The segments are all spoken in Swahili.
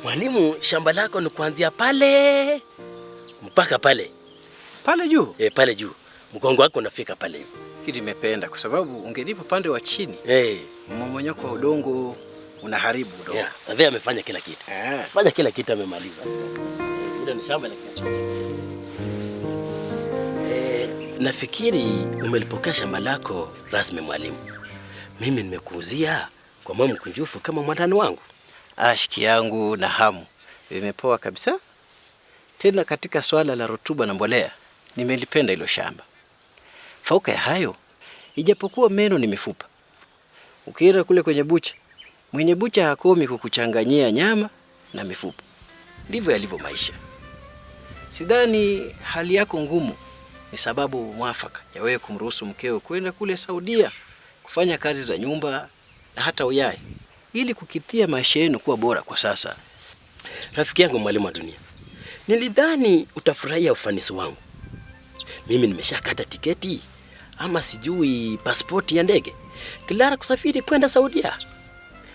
Mwalimu, shamba lako ni kuanzia pale mpaka pale. Pale juu? Pale juu. Mgongo wako unafika pale hivi. Hili nimependa kwa sababu ungenipa pande wa chini. Mmomonyoko wa udongo unaharibu udongo. Savea amefanya kila kitu. Fanya kila kitu amemaliza. Hilo ni shamba la kiasi. Nafikiri umelipokea shamba lako rasmi mwalimu. Mimi nimekuuzia kwa moyo mkunjufu kama mwandani wangu. Ashiki yangu na hamu vimepoa kabisa. Tena katika swala la rutuba na mbolea, nimelipenda hilo shamba. Fauka ya hayo, ijapokuwa meno ni mifupa. Ukienda kule kwenye bucha, mwenye bucha hakomi kukuchanganyia nyama na mifupa. Ndivyo yalivyo maisha. Sidhani hali yako ngumu ni sababu mwafaka ya wewe kumruhusu mkeo kwenda kule Saudia kufanya kazi za nyumba na hata uyai ili kukithia maisha yenu kuwa bora kwa sasa. Rafiki yangu mwalimu wa dunia, nilidhani utafurahia ufanisi wangu. Mimi nimeshakata tiketi ama sijui pasipoti ya ndege Clara kusafiri kwenda Saudia.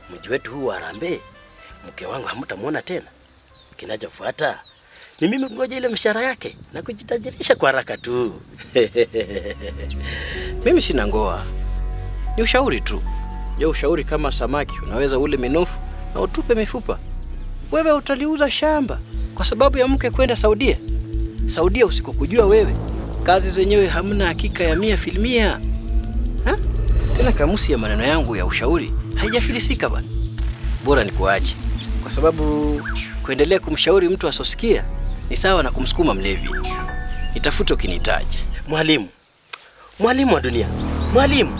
Mji wetu huu wa Harambee, mke wangu hamtamuona tena. Kinachofuata ni mimi kungoja ile mshahara yake na kujitajirisha kwa haraka tu. Mimi sina ngoa. Ni ushauri tu. Je, ushauri kama samaki unaweza ule minofu na utupe mifupa. Wewe utaliuza shamba kwa sababu ya mke kwenda Saudia. Saudia usikokujua wewe. Kazi zenyewe hamna hakika ya 100%. Tena kamusi ya maneno yangu ya ushauri haijafilisika bwana. Bora nikuache. Kwa sababu kuendelea kumshauri mtu asosikia ni sawa na kumsukuma mlevi. Nitafute ukinihitaji. Mwalimu wa dunia. Mwalimu.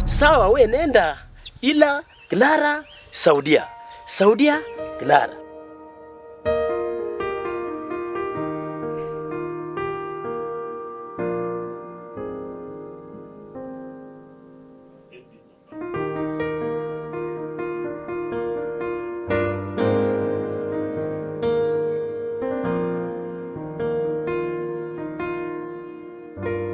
Sawa, we nenda ila Clara Saudia. Saudia Clara.